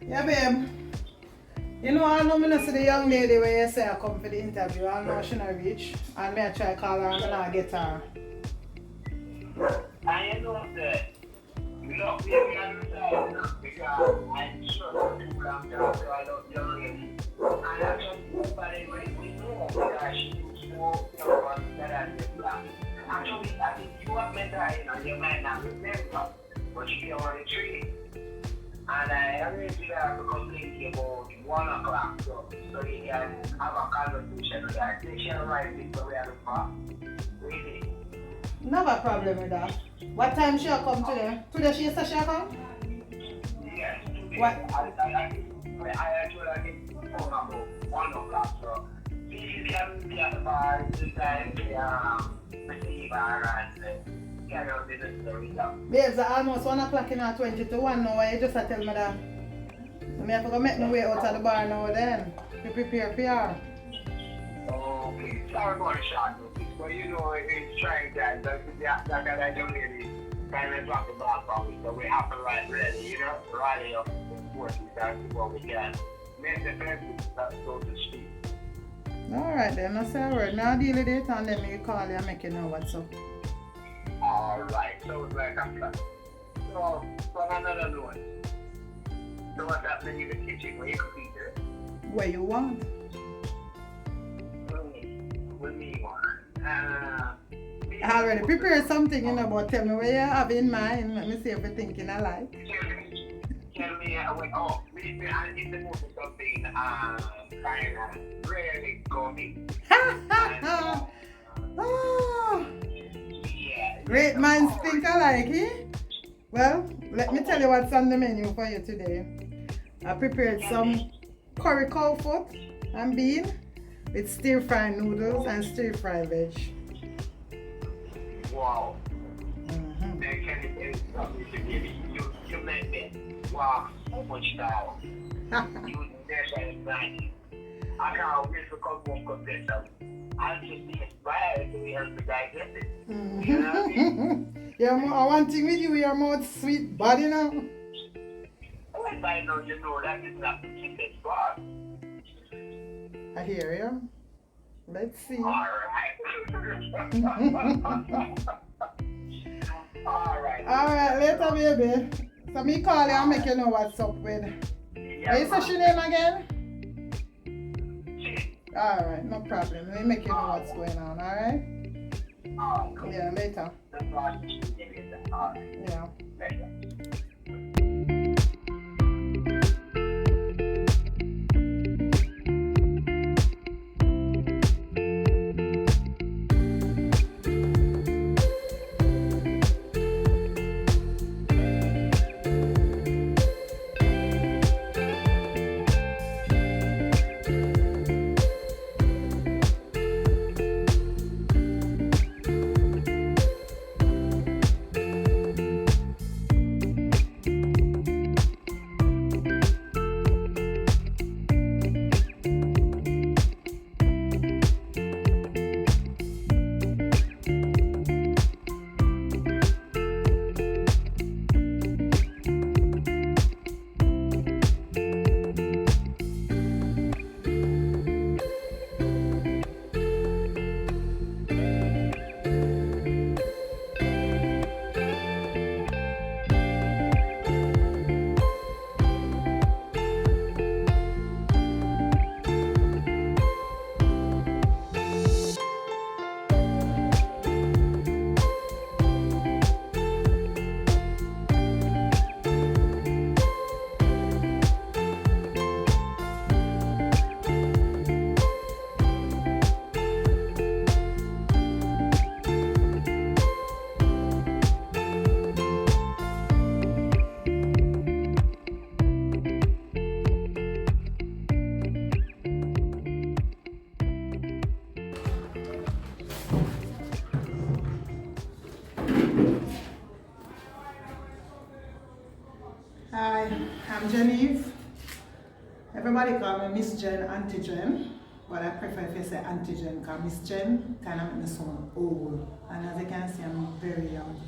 Yeah, babe. You know, I know me not see the young lady where you say I come for the interview. I know she not reach. And me I try call her and I not get her. I know that. Look, we understand because I'm sure people have to follow your lady. And actually, nobody we know that she was more someone that has been black. Actually, I think you have met her, you might not remember, but she on the tree. And I arranged her to come link about 1 o'clock so you can have a conversation with her. I think she'll write it the way I look for. Really. Never problem with that. What time she'll come today? Today she said she'll come? Yes. What? I told her to come about 1 o'clock. So she can be at the bar this time to receive her and carry on the necessary stuff. Babes, it's almost 1 o'clock in our 20 to 1 now. Why you just tell me that? I have to go make my way out of the bar now then. To prepare for her. Okay, sorry about the short notice, but you know, it's trying that that young lady kind of dropped the ball for me, so we have to rally, rally up and forth and what we can. Make the best, so to speak. Alright then, I say a word. Now deal with it and then me call you and make you know what's up. Alright, so it's like I'm done. So, on another note, so what's happening in the kitchen when you cook it? What you want? With me on. I already prepared something, but tell me what you have in mind. Let me see if you're thinking I like. Tell me, I'm in the mood for something kind of really gummy. Oh, Yeah. great minds think alike, eh? Well, let me tell you what's on the menu for you today. I prepared some curry cow foot and bean with stir-fried noodles and stir-fried veg. Wow. Man, can you tell me something to give me? You make me wow so much now. You never imagine. I can't wait to come home and get some. I'll just be inspired to help me digest it. You know what I mean? Yeah, one thing with you, your mouth sweet body now. Well, I know you know that is not the chicken spot. I hear you. Let's see. Alright. Alright. Alright, later, baby. So me call you and make you know what's up with. Yeah, What you say your name again? shit. Alright, no problem. Let me make you know what's going on, alright? Alright, cool. Yeah, later. That's why I just give you that. Alright. Yeah. Later. Hi, I'm Genevieve. Everybody call me Miss Jen, Auntie Jen, but I prefer if you say Auntie Jen because Miss Jen kind of make me sound old. And as you can see, I'm very young.